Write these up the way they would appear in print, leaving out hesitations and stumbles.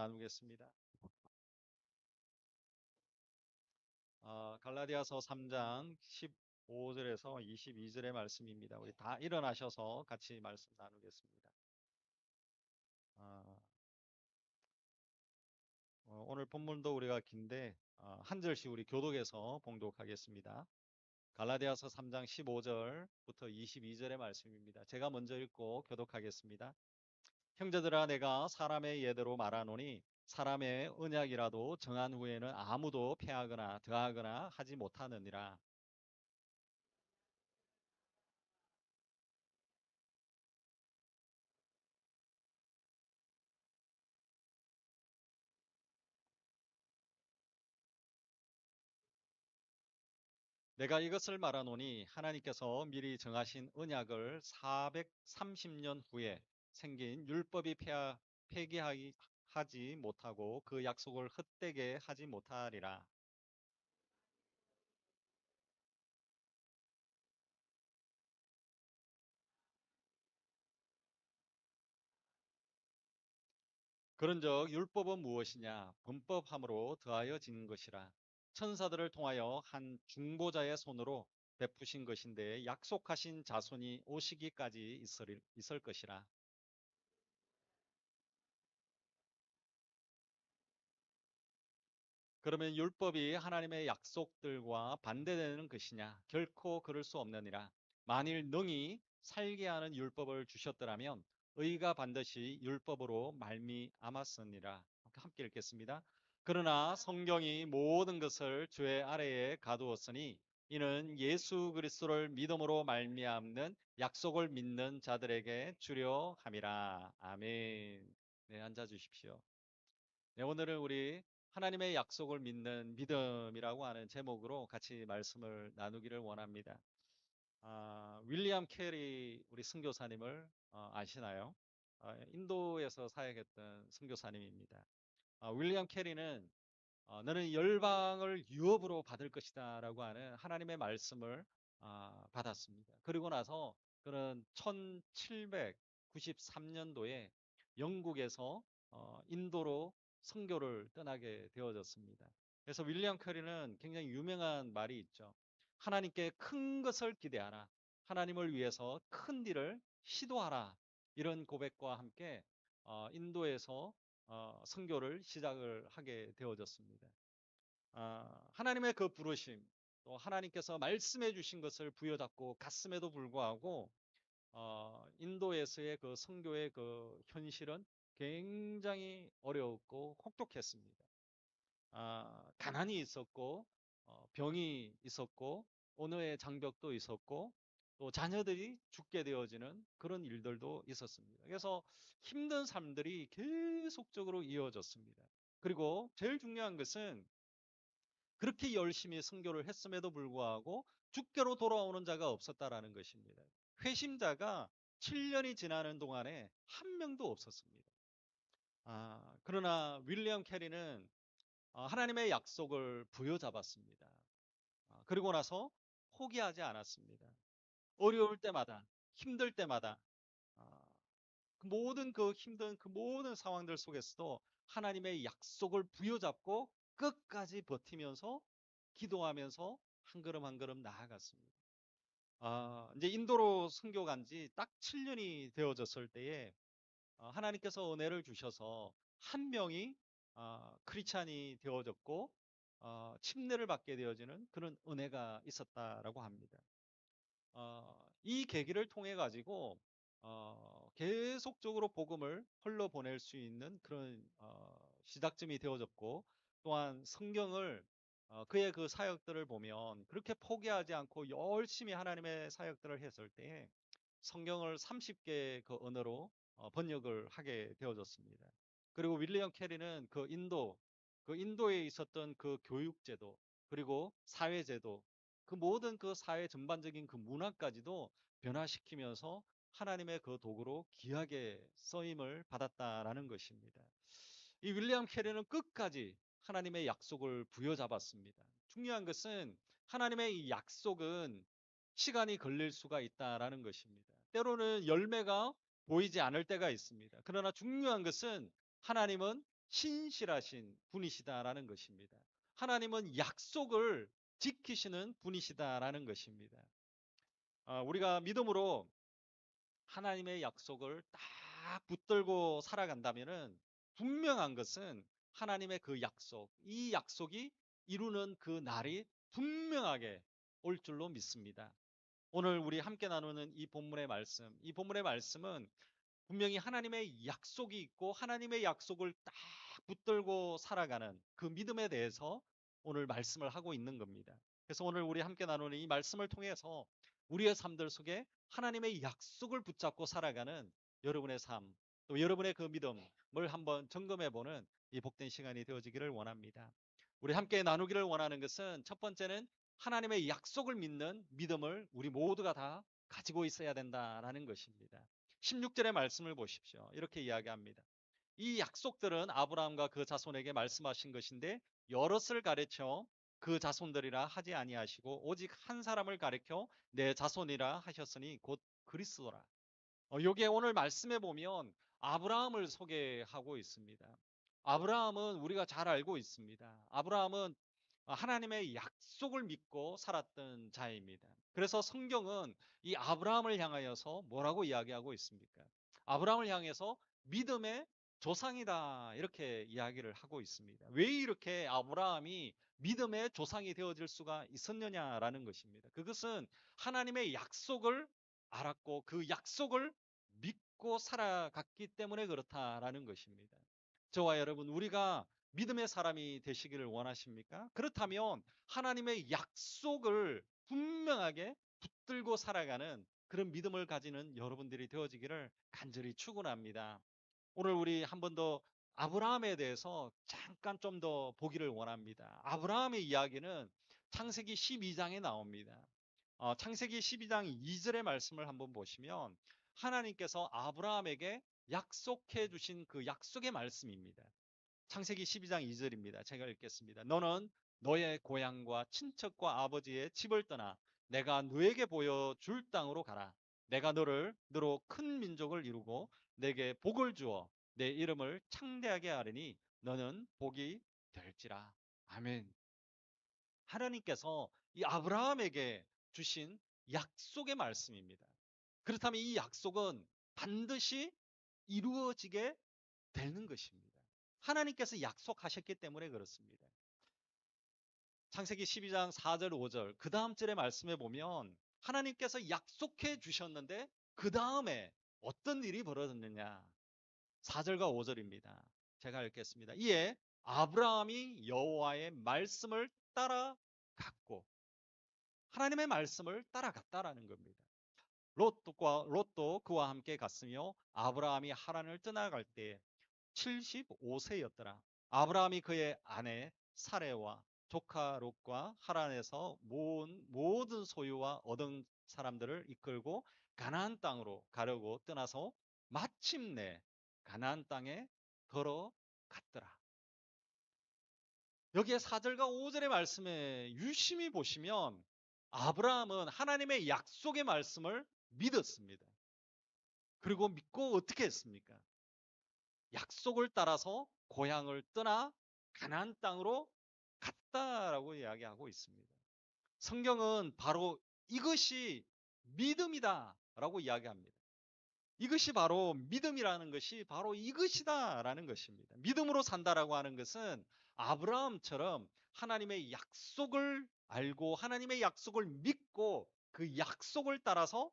나누겠습니다. 갈라디아서 3장 15절에서 22절의 말씀입니다. 우리 다 일어나셔서 같이 말씀 나누겠습니다. 아, 오늘 본문도 우리가 긴데 한 절씩 우리 교독해서 봉독하겠습니다. 갈라디아서 3장 15절부터 22절의 말씀입니다. 제가 먼저 읽고 교독하겠습니다. 형제들아, 내가 사람의 예대로 말하노니 사람의 언약이라도 정한 후에는 아무도 폐하거나 더하거나 하지 못하느니라. 내가 이것을 말하노니 하나님께서 미리 정하신 언약을 430년 후에 생긴 율법이 폐기하지 못하고 그 약속을 헛되게 하지 못하리라. 그런즉 율법은 무엇이냐? 범법함으로 더하여진 것이라. 천사들을 통하여 한 중보자의 손으로 베푸신 것인데 약속하신 자손이 오시기까지 있을 것이라. 그러면 율법이 하나님의 약속들과 반대되는 것이냐? 결코 그럴 수 없느니라. 만일 능히 살게 하는 율법을 주셨더라면 의가 반드시 율법으로 말미암았으니라. 함께 읽겠습니다. 그러나 성경이 모든 것을 주의 아래에 가두었으니 이는 예수 그리스도를 믿음으로 말미암는 약속을 믿는 자들에게 주려 함이라. 아멘. 네, 앉아 주십시오. 네, 오늘은 우리 하나님의 약속을 믿는 믿음이라고 하는 제목으로 같이 말씀을 나누기를 원합니다. 윌리엄 캐리 우리 선교사님을 아시나요? 인도에서 사역했던 선교사님입니다. 윌리엄 캐리는 너는 열방을 유업으로 받을 것이다 라고 하는 하나님의 말씀을 받았습니다. 그리고 나서 그는 1793년도에 영국에서 인도로 선교를 떠나게 되어졌습니다. 그래서 윌리엄 캐리는 굉장히 유명한 말이 있죠. 하나님께 큰 것을 기대하라. 하나님을 위해서 큰 일을 시도하라. 이런 고백과 함께 인도에서 선교를 시작을 하게 되어졌습니다. 하나님의 그 부르심, 또 하나님께서 말씀해 주신 것을 부여잡고 갔음에도 불구하고 인도에서의 그 선교의 그 현실은 굉장히 어려웠고 혹독했습니다. 가난이 있었고 병이 있었고 언어의 장벽도 있었고 또 자녀들이 죽게 되어지는 그런 일들도 있었습니다. 그래서 힘든 삶들이 계속적으로 이어졌습니다. 그리고 제일 중요한 것은 그렇게 열심히 선교를 했음에도 불구하고 주께로 돌아오는 자가 없었다라는 것입니다. 회심자가 7년이 지나는 동안에 한 명도 없었습니다. 그러나 윌리엄 캐리는 하나님의 약속을 부여잡았습니다. 그리고 나서 포기하지 않았습니다. 어려울 때마다, 힘들 때마다, 아, 그 모든 그 힘든 그 모든 상황들 속에서도 하나님의 약속을 부여잡고 끝까지 버티면서 기도하면서 한 걸음 한 걸음 나아갔습니다. 이제 인도로 선교 간 지 딱 7년이 되어졌을 때에 하나님께서 은혜를 주셔서 한 명이 크리스찬이 되어졌고 침례를 받게 되어지는 그런 은혜가 있었다라고 합니다. 이 계기를 통해 가지고 계속적으로 복음을 흘러보낼 수 있는 그런 시작점이 되어졌고 또한 성경을 그의 그 사역들을 보면 그렇게 포기하지 않고 열심히 하나님의 사역들을 했을 때에 성경을 30개 그 언어로 번역을 하게 되어졌습니다. 그리고 윌리엄 캐리는 그 인도에 있었던 그 교육제도, 그리고 사회제도, 그 모든 그 사회 전반적인 그 문화까지도 변화시키면서 하나님의 그 도구로 귀하게 쓰임을 받았다라는 것입니다. 이 윌리엄 캐리는 끝까지 하나님의 약속을 부여잡았습니다. 중요한 것은 하나님의 이 약속은 시간이 걸릴 수가 있다라는 것입니다. 때로는 열매가 보이지 않을 때가 있습니다. 그러나 중요한 것은 하나님은 신실하신 분이시다라는 것입니다. 하나님은 약속을 지키시는 분이시다라는 것입니다. 우리가 믿음으로 하나님의 약속을 딱 붙들고 살아간다면은 분명한 것은 하나님의 그 약속, 이 약속이 이루는 그 날이 분명하게 올 줄로 믿습니다. 오늘 우리 함께 나누는 이 본문의 말씀은 분명히 하나님의 약속이 있고 하나님의 약속을 딱 붙들고 살아가는 그 믿음에 대해서 오늘 말씀을 하고 있는 겁니다. 그래서 오늘 우리 함께 나누는 이 말씀을 통해서 우리의 삶들 속에 하나님의 약속을 붙잡고 살아가는 여러분의 삶, 또 여러분의 그 믿음을 한번 점검해 보는 이 복된 시간이 되어지기를 원합니다. 우리 함께 나누기를 원하는 것은 첫 번째는 하나님의 약속을 믿는 믿음을 우리 모두가 다 가지고 있어야 된다라는 것입니다. 16절의 말씀을 보십시오. 이렇게 이야기합니다. 이 약속들은 아브라함과 그 자손에게 말씀하신 것인데 여럿을 가르쳐 그 자손들이라 하지 아니하시고 오직 한 사람을 가르쳐 내 자손이라 하셨으니 곧 그리스도라. 여기에 오늘 말씀해 보면 아브라함을 소개하고 있습니다. 아브라함은 우리가 잘 알고 있습니다. 아브라함은 하나님의 약속을 믿고 살았던 자입니다. 그래서 성경은 이 아브라함을 향하여서 뭐라고 이야기하고 있습니까? 아브라함을 향해서 믿음의 조상이다 이렇게 이야기를 하고 있습니다. 왜 이렇게 아브라함이 믿음의 조상이 되어질 수가 있었느냐라는 것입니다. 그것은 하나님의 약속을 알았고 그 약속을 믿고 살아갔기 때문에 그렇다라는 것입니다. 저와 여러분, 우리가 믿음의 사람이 되시기를 원하십니까? 그렇다면 하나님의 약속을 분명하게 붙들고 살아가는 그런 믿음을 가지는 여러분들이 되어지기를 간절히 축원합니다. 오늘 우리 한 번 더 아브라함에 대해서 잠깐 좀 더 보기를 원합니다. 아브라함의 이야기는 창세기 12장에 나옵니다. 창세기 12장 2절의 말씀을 한번 보시면 하나님께서 아브라함에게 약속해 주신 그 약속의 말씀입니다. 창세기 12장 2절입니다. 제가 읽겠습니다. 너는 너의 고향과 친척과 아버지의 집을 떠나 내가 너에게 보여줄 땅으로 가라. 내가 너로 큰 민족을 이루고 내게 복을 주어 내 이름을 창대하게 하리니 너는 복이 될지라. 아멘. 하나님께서 이 아브라함에게 주신 약속의 말씀입니다. 그렇다면 이 약속은 반드시 이루어지게 되는 것입니다. 하나님께서 약속하셨기 때문에 그렇습니다. 창세기 12장 4절 5절 그 다음 절의 말씀에 보면 하나님께서 약속해 주셨는데 그 다음에 어떤 일이 벌어졌느냐. 4절과 5절입니다. 제가 읽겠습니다. 이에 아브라함이 여호와의 말씀을 따라갔고 하나님의 말씀을 따라갔다라는 겁니다. 롯도 그와 함께 갔으며 아브라함이 하란을 떠나갈 때 75세였더라. 아브라함이 그의 아내 사레와 조카 롯과 하란에서 모은 모든 소유와 얻은 사람들을 이끌고 가나안 땅으로 가려고 떠나서 마침내 가나안 땅에 걸어갔더라. 여기에 4절과 5절의 말씀에 유심히 보시면 아브라함은 하나님의 약속의 말씀을 믿었습니다. 그리고 믿고 어떻게 했습니까? 약속을 따라서 고향을 떠나 가나안 땅으로 갔다라고 이야기하고 있습니다. 성경은 바로 이것이 믿음이다라고 이야기합니다. 이것이 바로 믿음이라는 것이 바로 이것이다라는 것입니다. 믿음으로 산다라고 하는 것은 아브라함처럼 하나님의 약속을 알고 하나님의 약속을 믿고 그 약속을 따라서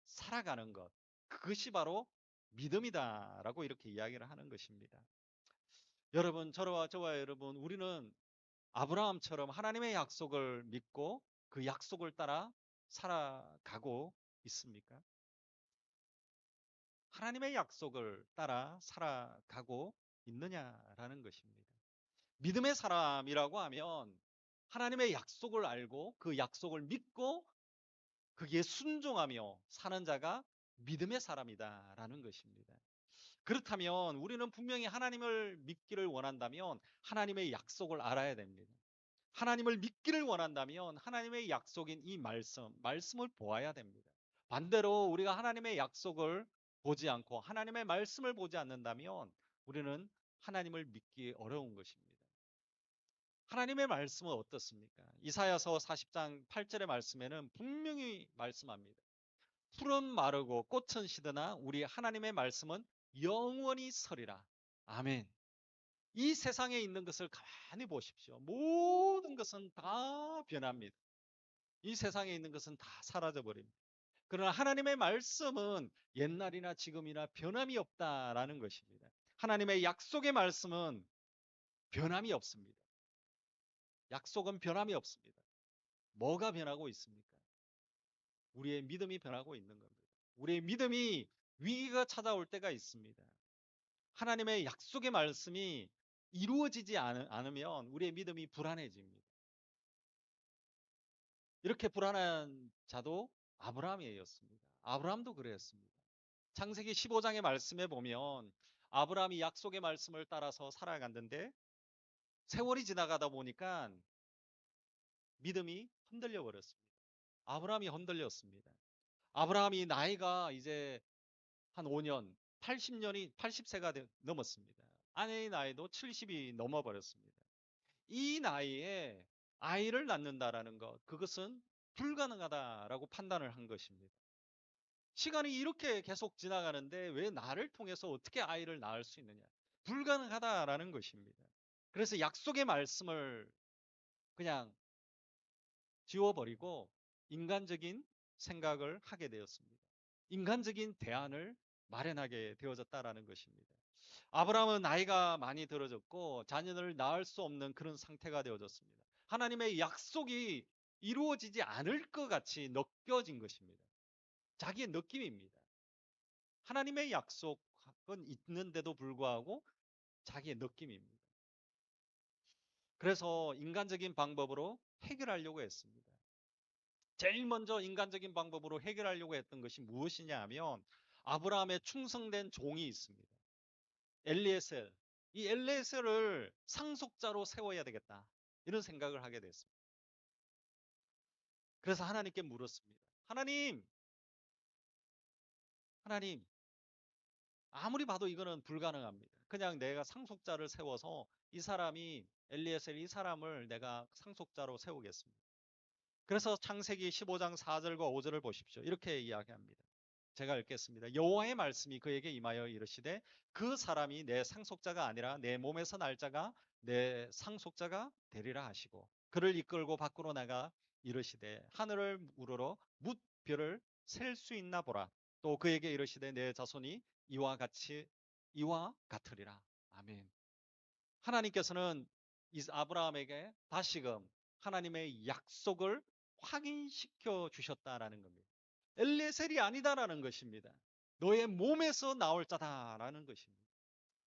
살아가는 것. 그것이 바로 믿음이다라고 이렇게 이야기를 하는 것입니다. 여러분, 저와 여러분, 우리는 아브라함처럼 하나님의 약속을 믿고 그 약속을 따라 살아가고 있습니까? 하나님의 약속을 따라 살아가고 있느냐라는 것입니다. 믿음의 사람이라고 하면 하나님의 약속을 알고 그 약속을 믿고 그게 순종하며 사는 자가 믿음의 사람이다라는 것입니다. 그렇다면 우리는 분명히 하나님을 믿기를 원한다면 하나님의 약속을 알아야 됩니다. 하나님을 믿기를 원한다면 하나님의 약속인 이 말씀을 보아야 됩니다. 반대로 우리가 하나님의 약속을 보지 않고 하나님의 말씀을 보지 않는다면 우리는 하나님을 믿기 어려운 것입니다. 하나님의 말씀은 어떻습니까? 이사야서 40장 8절의 말씀에는 분명히 말씀합니다. 풀은 마르고 꽃은 시드나 우리 하나님의 말씀은 영원히 서리라. 아멘. 이 세상에 있는 것을 가만히 보십시오. 모든 것은 다 변합니다. 이 세상에 있는 것은 다 사라져 버립니다. 그러나 하나님의 말씀은 옛날이나 지금이나 변함이 없다라는 것입니다. 하나님의 약속의 말씀은 변함이 없습니다. 약속은 변함이 없습니다. 뭐가 변하고 있습니까? 우리의 믿음이 변하고 있는 겁니다. 우리의 믿음이 위기가 찾아올 때가 있습니다. 하나님의 약속의 말씀이 이루어지지 않으면 우리의 믿음이 불안해집니다. 이렇게 불안한 자도 아브라함이었습니다. 아브라함도 그랬습니다. 창세기 15장의 말씀에 보면 아브라함이 약속의 말씀을 따라서 살아갔는데 세월이 지나가다 보니까 믿음이 흔들려 버렸습니다. 아브라함이 흔들렸습니다. 아브라함이 나이가 이제 한 5년, 80세가 넘었습니다. 아내의 나이도 70이 넘어버렸습니다. 이 나이에 아이를 낳는다라는 것, 그것은 불가능하다라고 판단을 한 것입니다. 시간이 이렇게 계속 지나가는데 왜 나를 통해서 어떻게 아이를 낳을 수 있느냐? 불가능하다라는 것입니다. 그래서 약속의 말씀을 그냥 지워버리고 인간적인 생각을 하게 되었습니다. 인간적인 대안을 마련하게 되어졌다라는 것입니다. 아브라함은 나이가 많이 들어졌고 자녀를 낳을 수 없는 그런 상태가 되어졌습니다. 하나님의 약속이 이루어지지 않을 것 같이 느껴진 것입니다. 자기의 느낌입니다. 하나님의 약속은 있는데도 불구하고 자기의 느낌입니다. 그래서 인간적인 방법으로 해결하려고 했습니다. 제일 먼저 인간적인 방법으로 해결하려고 했던 것이 무엇이냐 하면 아브라함의 충성된 종이 있습니다. 엘리에셀. 이 엘리에셀을 상속자로 세워야 되겠다. 이런 생각을 하게 됐습니다. 그래서 하나님께 물었습니다. 하나님, 아무리 봐도 이거는 불가능합니다. 그냥 내가 상속자를 세워서 이 사람이 엘리에셀 이 사람을 내가 상속자로 세우겠습니다. 그래서 창세기 15장 4절과 5절을 보십시오. 이렇게 이야기합니다. 제가 읽겠습니다. 여호와의 말씀이 그에게 임하여 이르시되 그 사람이 내 상속자가 아니라 내 몸에서 날 자가 내 상속자가 되리라 하시고 그를 이끌고 밖으로 나가 이르시되 하늘을 우러러 뭇별을 셀 수 있나 보라. 또 그에게 이르시되 내 자손이 이와 같으리라. 아멘. 하나님께서는 아브라함에게 다시금 하나님의 약속을 확인시켜 주셨다라는 겁니다. 엘레셀이 아니다라는 것입니다. 너의 몸에서 나올 자다라는 것입니다.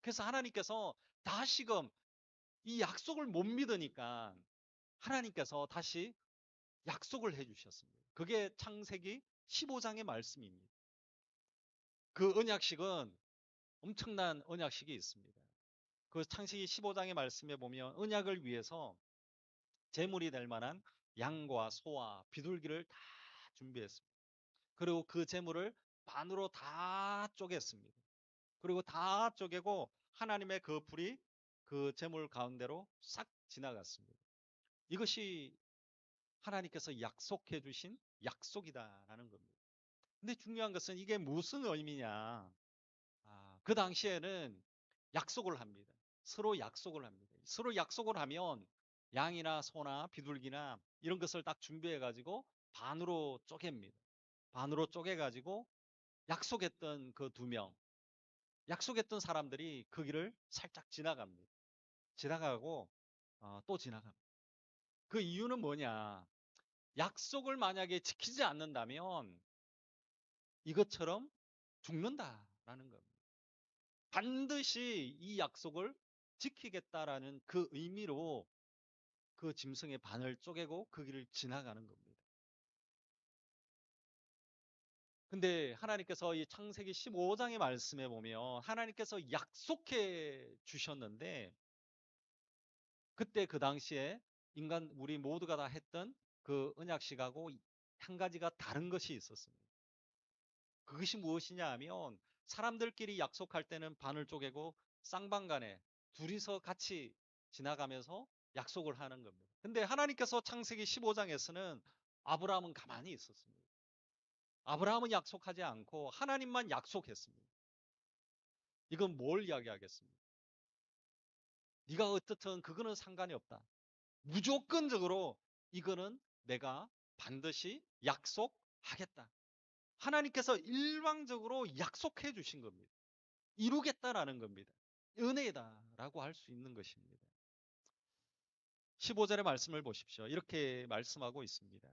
그래서 하나님께서 다시금 이 약속을 못 믿으니까 하나님께서 다시 약속을 해주셨습니다. 그게 창세기 15장의 말씀입니다. 그 언약식은 엄청난 언약식이 있습니다. 그 창세기 15장의 말씀에 보면 언약을 위해서 제물이 될 만한 양과 소와 비둘기를 다 준비했습니다. 그리고 그 제물을 반으로 다 쪼갰습니다. 그리고 다 쪼개고 하나님의 그 불이 그 제물 가운데로 싹 지나갔습니다. 이것이 하나님께서 약속해 주신 약속이다라는 겁니다. 근데 중요한 것은 이게 무슨 의미냐? 그 당시에는 약속을 합니다. 서로 약속을 합니다. 서로 약속을 하면 양이나 소나 비둘기나 이런 것을 딱 준비해 가지고 반으로 쪼갭니다. 반으로 쪼개 가지고 약속했던 그 2명, 약속했던 사람들이 그 길을 살짝 지나갑니다. 지나가고 또 지나갑니다. 그 이유는 뭐냐? 약속을 만약에 지키지 않는다면 이것처럼 죽는다라는 겁니다. 반드시 이 약속을 지키겠다라는 그 의미로 그 짐승의 반을 쪼개고 그 길을 지나가는 겁니다. 근데 하나님께서 이 창세기 15장의 말씀에 보면 하나님께서 약속해 주셨는데 그때 그 당시에 인간 우리 모두가 다 했던 그 언약식하고 한 가지가 다른 것이 있었습니다. 그것이 무엇이냐 하면 사람들끼리 약속할 때는 반을 쪼개고 쌍방간에 둘이서 같이 지나가면서 약속을 하는 겁니다. 근데 하나님께서 창세기 15장에서는 아브라함은 가만히 있었습니다. 아브라함은 약속하지 않고 하나님만 약속했습니다. 이건 뭘 이야기하겠습니까? 네가 어떻든 그거는 상관이 없다. 무조건적으로 이거는 내가 반드시 약속하겠다. 하나님께서 일방적으로 약속해 주신 겁니다. 이루겠다라는 겁니다. 은혜다라고 할 수 있는 것입니다. 15절의 말씀을 보십시오. 이렇게 말씀하고 있습니다.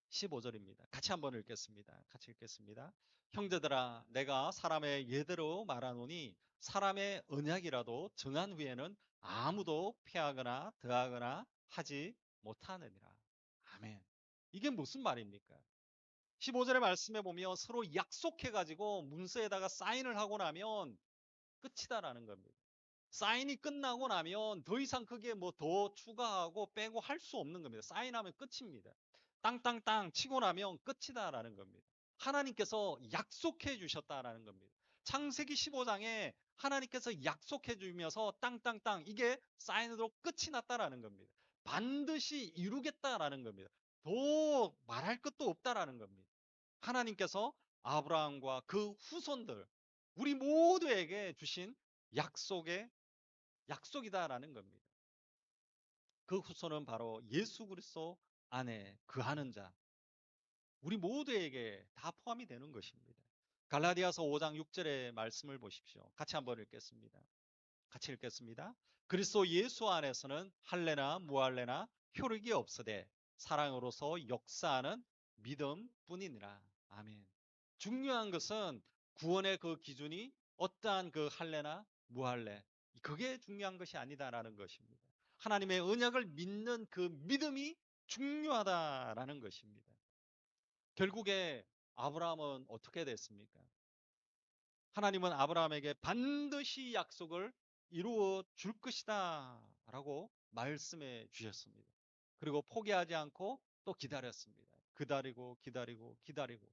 15절입니다. 같이 한번 읽겠습니다. 같이 읽겠습니다. 형제들아, 내가 사람의 예대로 말하노니 사람의 언약이라도 정한 후에는 아무도 폐하거나 더하거나 하지 못하느니라. 아멘. 이게 무슨 말입니까? 15절의 말씀에 보면 서로 약속해가지고 문서에다가 사인을 하고 나면 끝이다라는 겁니다. 사인이 끝나고 나면 더 이상 그게 뭐 더 추가하고 빼고 할 수 없는 겁니다. 사인하면 끝입니다. 땅땅땅 치고 나면 끝이다라는 겁니다. 하나님께서 약속해 주셨다라는 겁니다. 창세기 15장에 하나님께서 약속해 주면서 땅땅땅 이게 사인으로 끝이 났다라는 겁니다. 반드시 이루겠다라는 겁니다. 더 말할 것도 없다라는 겁니다. 하나님께서 아브라함과 그 후손들 우리 모두에게 주신 약속의 약속이다라는 겁니다. 그 후손은 바로 예수 그리스도 안에 거하는 자, 우리 모두에게 다 포함이 되는 것입니다. 갈라디아서 5장 6절의 말씀을 보십시오. 같이 한번 읽겠습니다. 같이 읽겠습니다. 그리스도 예수 안에서는 할례나 무할례나 효력이 없으되 사랑으로서 역사하는 믿음뿐이니라. 아멘. 중요한 것은 구원의 그 기준이 어떠한 그 할례나 무할례 그게 중요한 것이 아니다라는 것입니다. 하나님의 언약을 믿는 그 믿음이 중요하다라는 것입니다. 결국에 아브라함은 어떻게 됐습니까? 하나님은 아브라함에게 반드시 약속을 이루어 줄 것이다 라고 말씀해 주셨습니다. 그리고 포기하지 않고 또 기다렸습니다. 기다리고 기다리고 기다리고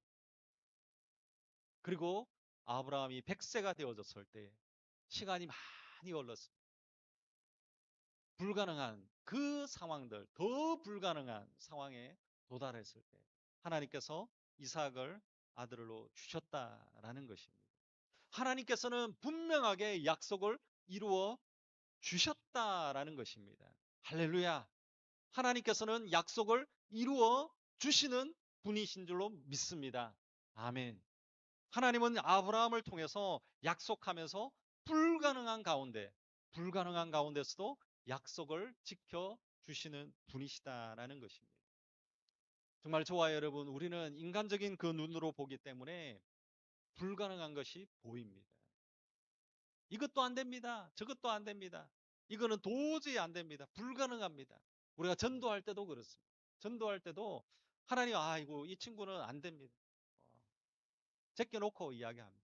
그리고 아브라함이 100세가 되어졌을 때 시간이 많이 흘렀습니다. 불가능한 그 상황들, 더 불가능한 상황에 도달했을 때 하나님께서 이삭을 아들로 주셨다라는 것입니다. 하나님께서는 분명하게 약속을 이루어 주셨다라는 것입니다. 할렐루야. 하나님께서는 약속을 이루어 주시는 분이신 줄로 믿습니다. 아멘. 하나님은 아브라함을 통해서 약속하면서 불가능한 가운데서도 약속을 지켜 주시는 분이시다라는 것입니다. 정말 저와 여러분, 우리는 인간적인 그 눈으로 보기 때문에 불가능한 것이 보입니다. 이것도 안 됩니다. 저것도 안 됩니다. 이거는 도저히 안 됩니다. 불가능합니다. 우리가 전도할 때도 그렇습니다. 전도할 때도 하나님, 아이고, 이 친구는 안 됩니다. 제껴놓고 이야기합니다.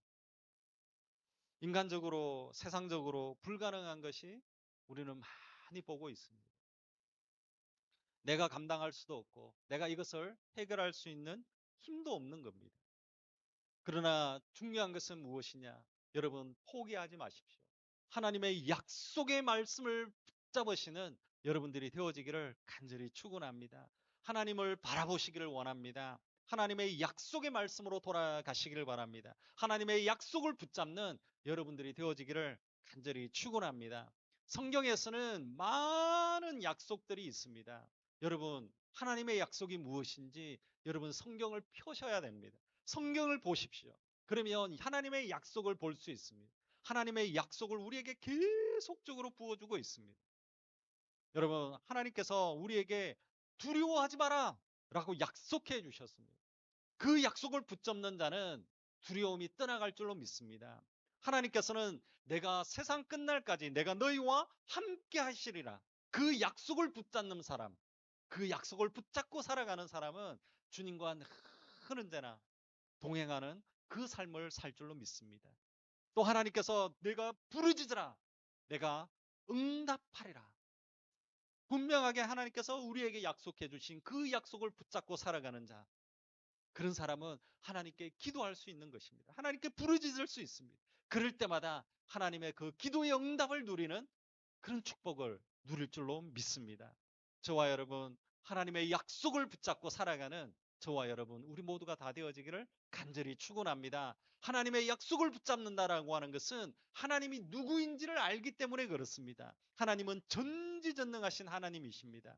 인간적으로, 세상적으로 불가능한 것이 우리는 많이 보고 있습니다. 내가 감당할 수도 없고, 내가 이것을 해결할 수 있는 힘도 없는 겁니다. 그러나 중요한 것은 무엇이냐? 여러분, 포기하지 마십시오. 하나님의 약속의 말씀을 붙잡으시는 여러분들이 되어지기를 간절히 축원합니다. 하나님을 바라보시기를 원합니다. 하나님의 약속의 말씀으로 돌아가시기를 바랍니다. 하나님의 약속을 붙잡는 여러분들이 되어지기를 간절히 축원합니다. 성경에서는 많은 약속들이 있습니다. 여러분, 하나님의 약속이 무엇인지 여러분 성경을 펴셔야 됩니다. 성경을 보십시오. 그러면 하나님의 약속을 볼 수 있습니다. 하나님의 약속을 우리에게 계속적으로 부어주고 있습니다. 여러분, 하나님께서 우리에게 두려워하지 마라 라고 약속해 주셨습니다. 그 약속을 붙잡는 자는 두려움이 떠나갈 줄로 믿습니다. 하나님께서는 내가 세상 끝날까지 내가 너희와 함께 하시리라. 그 약속을 붙잡는 사람, 그 약속을 붙잡고 살아가는 사람은 주님과 늘 언제나 동행하는 그 삶을 살 줄로 믿습니다. 또 하나님께서 내가 부르짖으라 내가 응답하리라. 분명하게 하나님께서 우리에게 약속해 주신 그 약속을 붙잡고 살아가는 자, 그런 사람은 하나님께 기도할 수 있는 것입니다. 하나님께 부르짖을 수 있습니다. 그럴 때마다 하나님의 그 기도의 응답을 누리는 그런 축복을 누릴 줄로 믿습니다. 저와 여러분, 하나님의 약속을 붙잡고 살아가는 저와 여러분, 우리 모두가 다 되어지기를 간절히 축원합니다. 하나님의 약속을 붙잡는다라고 하는 것은 하나님이 누구인지를 알기 때문에 그렇습니다. 하나님은 전지전능하신 하나님이십니다.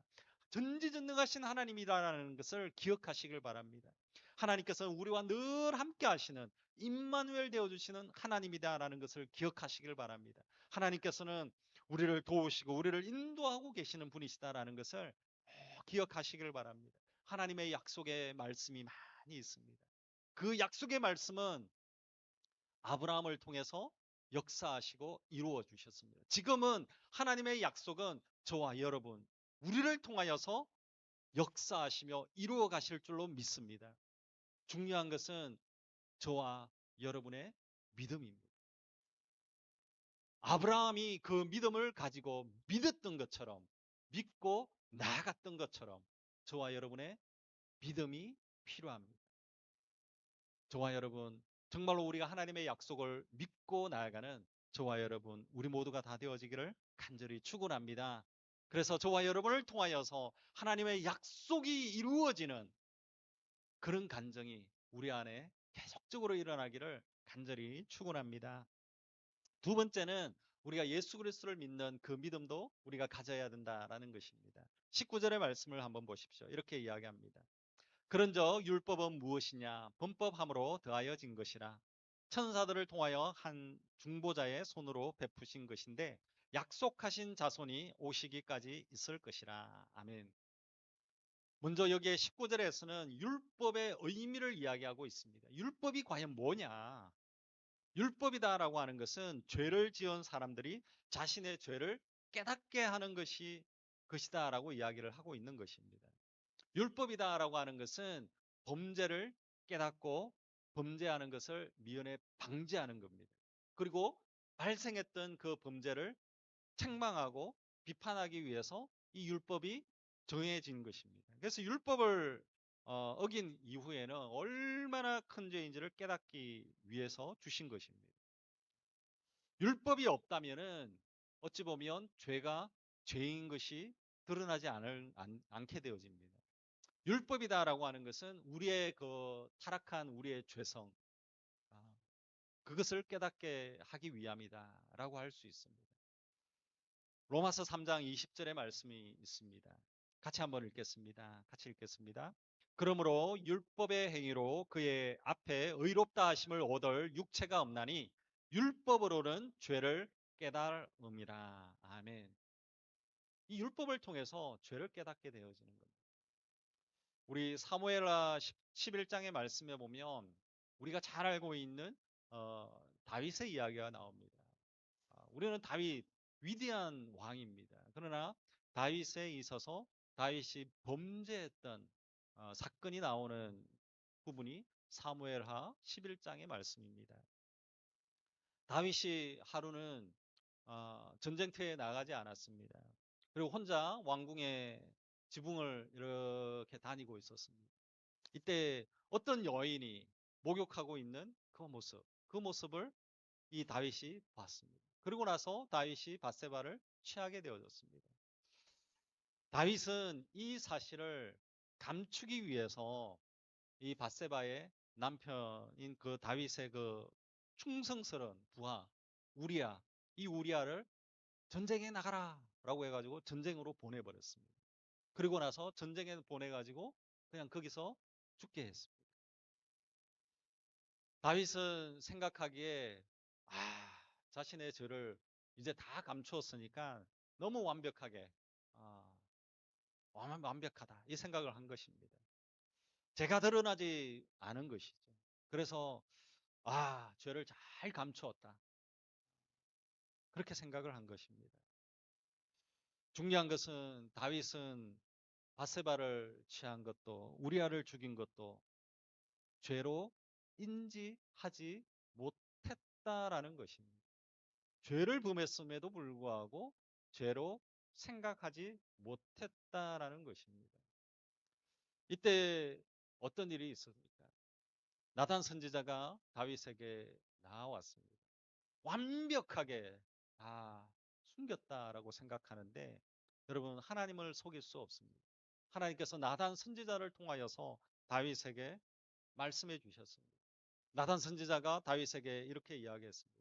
전지전능하신 하나님이라는 것을 기억하시길 바랍니다. 하나님께서는 우리와 늘 함께 하시는 임마누엘 되어주시는 하나님이다라는 것을 기억하시길 바랍니다. 하나님께서는 우리를 도우시고 우리를 인도하고 계시는 분이시다라는 것을 기억하시길 바랍니다. 하나님의 약속의 말씀이 많이 있습니다. 그 약속의 말씀은 아브라함을 통해서 역사하시고 이루어 주셨습니다. 지금은 하나님의 약속은 저와 여러분, 우리를 통하여서 역사하시며 이루어 가실 줄로 믿습니다. 중요한 것은 저와 여러분의 믿음입니다. 아브라함이 그 믿음을 가지고 믿었던 것처럼, 믿고 나아갔던 것처럼 저와 여러분의 믿음이 필요합니다. 저와 여러분, 정말로 우리가 하나님의 약속을 믿고 나아가는 저와 여러분, 우리 모두가 다 되어지기를 간절히 축원합니다. 그래서 저와 여러분을 통하여서 하나님의 약속이 이루어지는 그런 간증이 우리 안에 계속적으로 일어나기를 간절히 축원합니다. 두 번째는 우리가 예수 그리스도를 믿는 그 믿음도 우리가 가져야 된다라는 것입니다. 19절의 말씀을 한번 보십시오. 이렇게 이야기합니다. 그런즉 율법은 무엇이냐? 범법함으로 더하여진 것이라. 천사들을 통하여 한 중보자의 손으로 베푸신 것인데 약속하신 자손이 오시기까지 있을 것이라. 아멘. 먼저 여기에 19절에서는 율법의 의미를 이야기하고 있습니다. 율법이 과연 뭐냐? 율법이다라고 하는 것은 죄를 지은 사람들이 자신의 죄를 깨닫게 하는 것이다라고 이야기를 하고 있는 것입니다. 율법이다라고 하는 것은 범죄를 깨닫고 범죄하는 것을 미연에 방지하는 겁니다. 그리고 발생했던 그 범죄를 책망하고 비판하기 위해서 이 율법이 정해진 것입니다. 그래서 율법을 어긴 이후에는 얼마나 큰 죄인지를 깨닫기 위해서 주신 것입니다. 율법이 없다면은 어찌 보면 죄가 죄인 것이 드러나지 않게 되어집니다. 율법이다라고 하는 것은 우리의 그 타락한 우리의 죄성, 아, 그것을 깨닫게 하기 위함이다라고 할 수 있습니다. 로마서 3장 20절의 말씀이 있습니다. 같이 한번 읽겠습니다. 같이 읽겠습니다. 그러므로 율법의 행위로 그의 앞에 의롭다 하심을 얻을 육체가 없나니 율법으로는 죄를 깨달음이라. 아멘. 이 율법을 통해서 죄를 깨닫게 되어지는 겁니다. 우리 사무엘하 11장의 말씀에 보면 우리가 잘 알고 있는 다윗의 이야기가 나옵니다. 우리는 다윗 위대한 왕입니다. 그러나 다윗에 있어서 다윗이 범죄했던 사건이 나오는 부분이 사무엘하 11장의 말씀입니다. 다윗이 하루는 전쟁터에 나가지 않았습니다. 그리고 혼자 왕궁의 지붕을 이렇게 다니고 있었습니다. 이때 어떤 여인이 목욕하고 있는 그 모습을 이 다윗이 봤습니다. 그리고 나서 다윗이 밧세바를 취하게 되어졌습니다. 다윗은 이 사실을 감추기 위해서 이 밧세바의 남편인 그 다윗의 그 충성스러운 부하 우리야, 이 우리야를 전쟁에 나가라 라고 해가지고 전쟁으로 보내버렸습니다. 그리고 나서 전쟁에 보내가지고 그냥 거기서 죽게 했습니다. 다윗은 생각하기에 자신의 죄를 이제 다 감추었으니까 너무 완벽하게 아, 완벽하다 이 생각을 한 것입니다. 죄가 드러나지 않은 것이죠. 그래서 죄를 잘 감추었다 그렇게 생각을 한 것입니다. 중요한 것은 다윗은 바세바를 취한 것도 우리아를 죽인 것도 죄로 인지하지 못했다라는 것입니다. 죄를 범했음에도 불구하고 죄로 생각하지 못했다라는 것입니다. 이때 어떤 일이 있었습니까? 나단 선지자가 다윗에게 나왔습니다. 완벽하게 다 숨겼다라고 생각하는데 여러분 하나님을 속일 수 없습니다. 하나님께서 나단 선지자를 통하여서 다윗에게 말씀해 주셨습니다. 나단 선지자가 다윗에게 이렇게 이야기했습니다.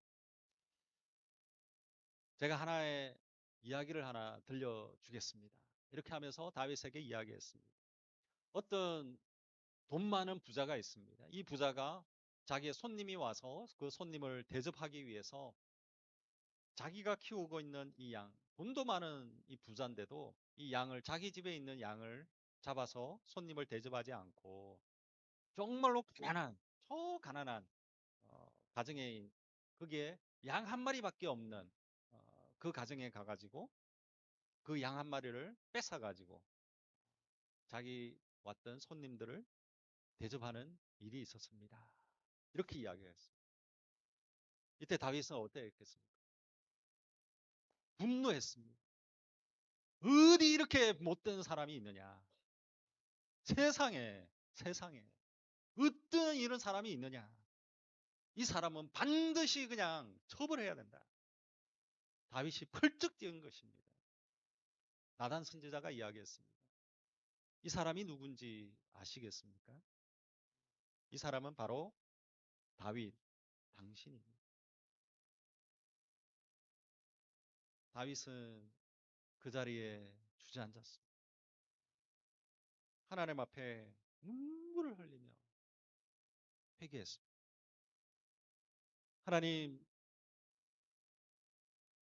제가 하나의 이야기를 하나 들려주겠습니다. 이렇게 하면서 다윗에게 이야기했습니다. 어떤 돈 많은 부자가 있습니다. 이 부자가 자기의 손님이 와서 그 손님을 대접하기 위해서 자기가 키우고 있는 이 양, 돈도 많은 이 부자인데도 이 양을 자기 집에 있는 양을 잡아서 손님을 대접하지 않고 정말로 가난한, 가난한 가정에 그게 양 한 마리밖에 없는 그 가정에 가가지고 그 양 한 마리를 뺏어가지고 자기 왔던 손님들을 대접하는 일이 있었습니다. 이렇게 이야기했어요. 이때 다윗은 어땠겠습니까? 분노했습니다. 어디 이렇게 못된 사람이 있느냐? 세상에 어떤 이런 사람이 있느냐? 이 사람은 반드시 그냥 처벌해야 된다. 다윗이 펄쩍 뛰은 것입니다. 나단 선지자가 이야기했습니다. 이 사람이 누군지 아시겠습니까? 이 사람은 바로 다윗, 당신입니다. 다윗은 그 자리에 주저앉았습니다. 하나님 앞에 눈물을 흘리며 회개했습니다. 하나님,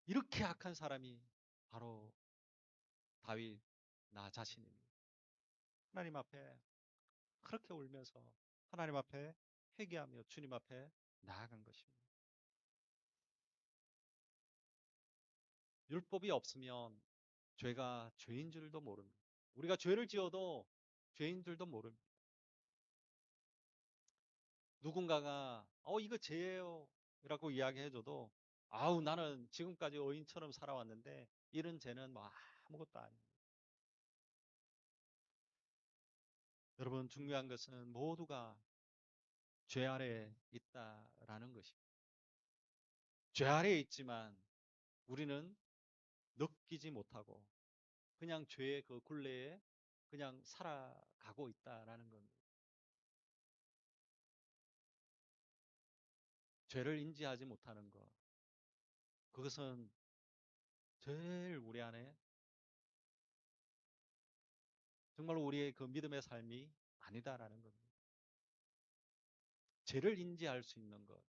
이렇게 악한 사람이 바로 다윗, 나 자신입니다. 하나님 앞에 그렇게 울면서 하나님 앞에 회개하며 주님 앞에 나아간 것입니다. 율법이 없으면 죄가 죄인 줄도 모릅니다. 우리가 죄를 지어도 죄인 줄도 모릅니다. 누군가가 이거 죄예요 라고 이야기해줘도 아우 나는 지금까지 의인처럼 살아왔는데 이런 죄는 뭐 아무것도 아닙니다. 여러분 중요한 것은 모두가 죄 아래에 있다라는 것입니다. 죄 아래에 있지만 우리는 느끼지 못하고 그냥 죄의 그 굴레에 그냥 살아가고 있다라는 겁니다. 죄를 인지하지 못하는 것. 그것은 제일 우리 안에 정말 우리의 그 믿음의 삶이 아니다라는 겁니다. 죄를 인지할 수 있는 것,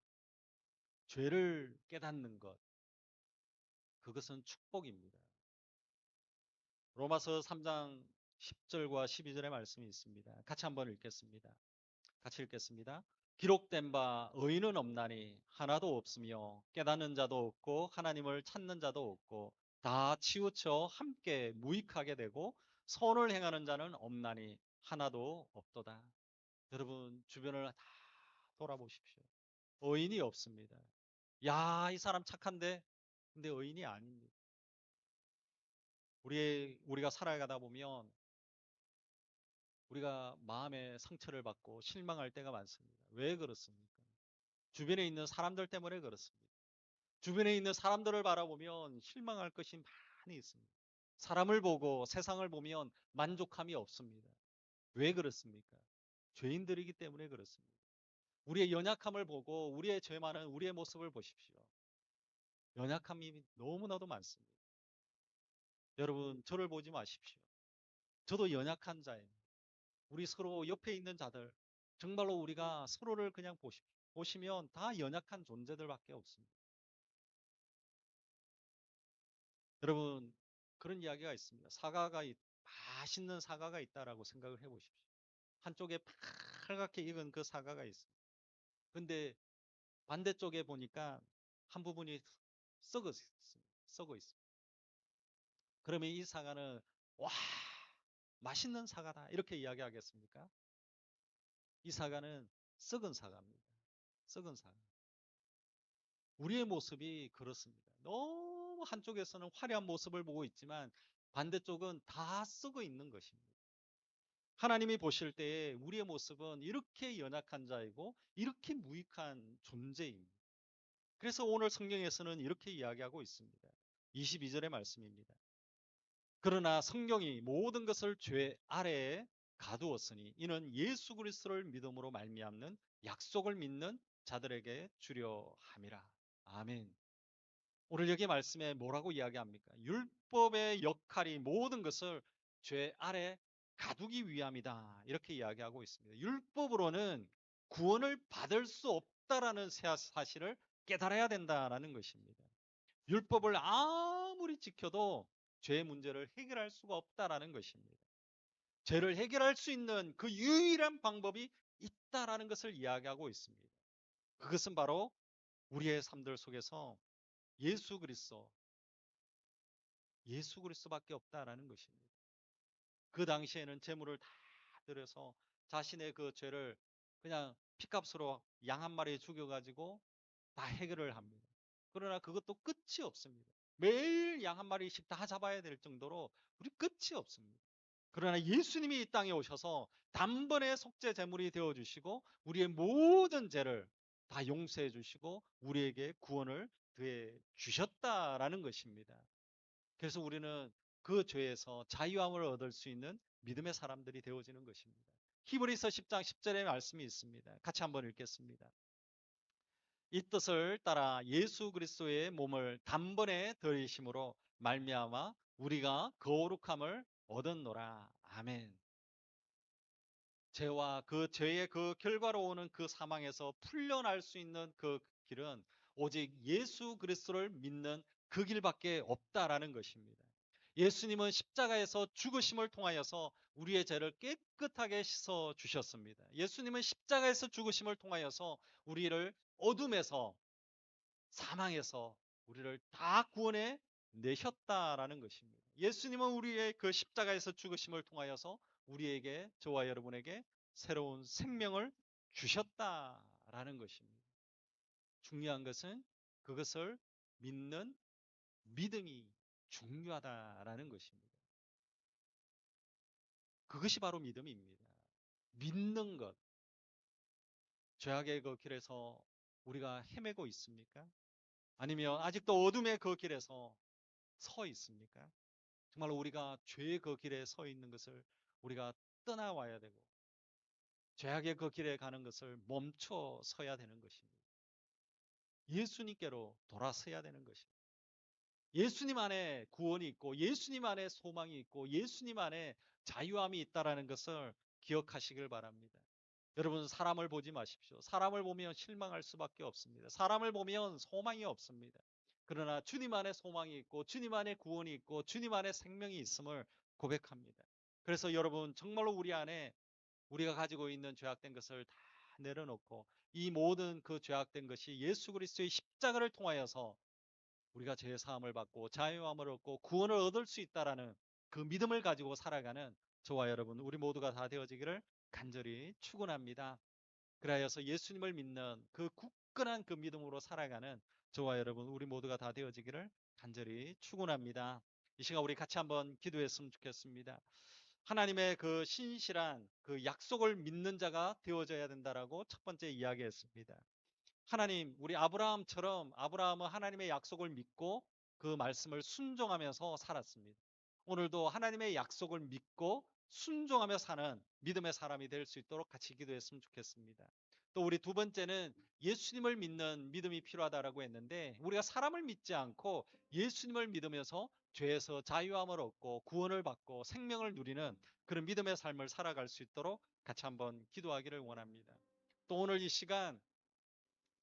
죄를 깨닫는 것, 그것은 축복입니다. 로마서 3장 10절과 12절의 말씀이 있습니다. 같이 한번 읽겠습니다. 같이 읽겠습니다. 기록된 바 의인은 없나니 하나도 없으며 깨닫는 자도 없고 하나님을 찾는 자도 없고 다 치우쳐 함께 무익하게 되고 선을 행하는 자는 없나니 하나도 없도다. 여러분 주변을 다 돌아보십시오. 의인이 없습니다. 야, 이 사람 착한데 근데 의인이 아닙니다. 우리가 살아가다 보면 우리가 마음의 상처를 받고 실망할 때가 많습니다. 왜 그렇습니까? 주변에 있는 사람들 때문에 그렇습니다. 주변에 있는 사람들을 바라보면 실망할 것이 많이 있습니다. 사람을 보고 세상을 보면 만족함이 없습니다. 왜 그렇습니까? 죄인들이기 때문에 그렇습니다. 우리의 연약함을 보고 우리의 죄 많은 우리의 모습을 보십시오. 연약함이 너무나도 많습니다. 여러분, 저를 보지 마십시오. 저도 연약한 자입니다. 우리 서로 옆에 있는 자들, 정말로 우리가 서로를 그냥 보십시오. 보시면 다 연약한 존재들밖에 없습니다. 여러분, 그런 이야기가 있습니다. 맛있는 사과가 있다라고 생각을 해보십시오. 한쪽에 빨갛게 익은 그 사과가 있습니다. 근데 반대쪽에 보니까 한 부분이 썩어 있습니다. 썩어 있습니다. 그러면 이 사과는 와, 맛있는 사과다. 이렇게 이야기하겠습니까? 이 사과는 썩은 사과입니다. 썩은 사과. 우리의 모습이 그렇습니다. 너무 한쪽에서는 화려한 모습을 보고 있지만 반대쪽은 다 썩어 있는 것입니다. 하나님이 보실 때에 우리의 모습은 이렇게 연약한 자이고 이렇게 무익한 존재입니다. 그래서 오늘 성경에서는 이렇게 이야기하고 있습니다. 22절의 말씀입니다. 그러나 성경이 모든 것을 죄 아래에 가두었으니 이는 예수 그리스도를 믿음으로 말미암는 약속을 믿는 자들에게 주려 함이라. 아멘. 오늘 여기 말씀에 뭐라고 이야기합니까? 율법의 역할이 모든 것을 죄 아래 가두기 위함이다. 이렇게 이야기하고 있습니다. 율법으로는 구원을 받을 수 없다라는 사실을 깨달아야 된다라는 것입니다. 율법을 아무리 지켜도 죄의 문제를 해결할 수가 없다라는 것입니다. 죄를 해결할 수 있는 그 유일한 방법이 있다라는 것을 이야기하고 있습니다. 그것은 바로 우리의 삶들 속에서 예수 그리스도, 예수 그리스도밖에 없다라는 것입니다. 그 당시에는 제물을 다 드려서 자신의 그 죄를 그냥 피값으로 양 한 마리 죽여가지고 다 해결을 합니다. 그러나 그것도 끝이 없습니다. 매일 양 한 마리씩 다 잡아야 될 정도로 우리 끝이 없습니다. 그러나 예수님이 이 땅에 오셔서 단번에 속죄 제물이 되어 주시고 우리의 모든 죄를 다 용서해 주시고 우리에게 구원을 더해 주셨다라는 것입니다. 그래서 우리는 그 죄에서 자유함을 얻을 수 있는 믿음의 사람들이 되어지는 것입니다. 히브리서 10장 10절의 말씀이 있습니다. 같이 한번 읽겠습니다. 이 뜻을 따라 예수 그리스도의 몸을 단번에 들이심으로 말미암아 우리가 거룩함을 얻었노라. 아멘. 죄와 그 죄의 그 결과로 오는 그 사망에서 풀려날 수 있는 그 길은 오직 예수 그리스도를 믿는 그 길밖에 없다라는 것입니다. 예수님은 십자가에서 죽으심을 통하여서 우리의 죄를 깨끗하게 씻어 주셨습니다. 예수님은 십자가에서 죽으심을 통하여서 우리를 어둠에서 사망에서 우리를 다 구원해 내셨다라는 것입니다. 예수님은 우리의 그 십자가에서 죽으심을 통하여서 우리에게 저와 여러분에게 새로운 생명을 주셨다라는 것입니다. 중요한 것은 그것을 믿는 믿음이 중요하다라는 것입니다. 그것이 바로 믿음입니다. 믿는 것. 죄악의 그 길에서 우리가 헤매고 있습니까? 아니면 아직도 어둠의 그 길에서 서 있습니까? 정말 우리가 죄의 그 길에 서 있는 것을 우리가 떠나와야 되고 죄악의 그 길에 가는 것을 멈춰 서야 되는 것입니다. 예수님께로 돌아서야 되는 것입니다. 예수님 안에 구원이 있고 예수님 안에 소망이 있고 예수님 안에 자유함이 있다라는 것을 기억하시길 바랍니다. 여러분 사람을 보지 마십시오. 사람을 보면 실망할 수밖에 없습니다. 사람을 보면 소망이 없습니다. 그러나 주님 안에 소망이 있고 주님 안에 구원이 있고 주님 안에 생명이 있음을 고백합니다. 그래서 여러분 정말로 우리 안에 우리가 가지고 있는 죄악된 것을 다 내려놓고 이 모든 그 죄악된 것이 예수 그리스도의 십자가를 통하여서 우리가 죄 사함을 받고 자유함을 얻고 구원을 얻을 수 있다라는 그 믿음을 가지고 살아가는 저와 여러분 우리 모두가 다 되어지기를 간절히 축원합니다. 그래서 예수님을 믿는 그 굳건한 그 믿음으로 살아가는 저와 여러분 우리 모두가 다 되어지기를 간절히 축원합니다. 이 시간 우리 같이 한번 기도했으면 좋겠습니다. 하나님의 그 신실한 그 약속을 믿는 자가 되어져야 된다라고 첫 번째 이야기했습니다. 하나님, 우리 아브라함처럼 아브라함은 하나님의 약속을 믿고 그 말씀을 순종하면서 살았습니다. 오늘도 하나님의 약속을 믿고 순종하며 사는 믿음의 사람이 될 수 있도록 같이 기도했으면 좋겠습니다. 또 우리 두 번째는 예수님을 믿는 믿음이 필요하다라고 했는데 우리가 사람을 믿지 않고 예수님을 믿으면서 죄에서 자유함을 얻고 구원을 받고 생명을 누리는 그런 믿음의 삶을 살아갈 수 있도록 같이 한번 기도하기를 원합니다. 또 오늘 이 시간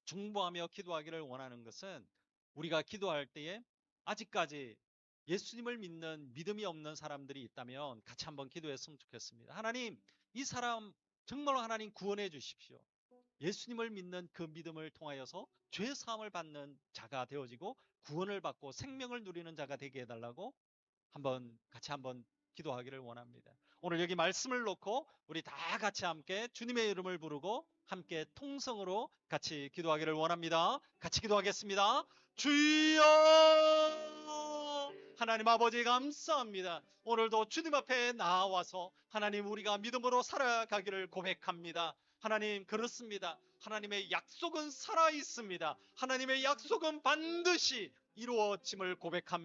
중보하며 기도하기를 원하는 것은 우리가 기도할 때에 아직까지 예수님을 믿는 믿음이 없는 사람들이 있다면 같이 한번 기도했으면 좋겠습니다. 하나님, 이 사람 정말로 하나님 구원해 주십시오. 예수님을 믿는 그 믿음을 통하여서 죄 사함을 받는 자가 되어지고 구원을 받고 생명을 누리는 자가 되게 해달라고 같이 한번 기도하기를 원합니다. 오늘 여기 말씀을 놓고 우리 다 같이 함께 주님의 이름을 부르고 함께 통성으로 같이 기도하기를 원합니다. 같이 기도하겠습니다. 주여! 하나님 아버지 감사합니다. 오늘도 주님 앞에 나와서 하나님 우리가 믿음으로 살아가기를 고백합니다. 하나님 그렇습니다. 하나님의 약속은 살아 있습니다. 하나님의 약속은 반드시 이루어짐을 고백합니다.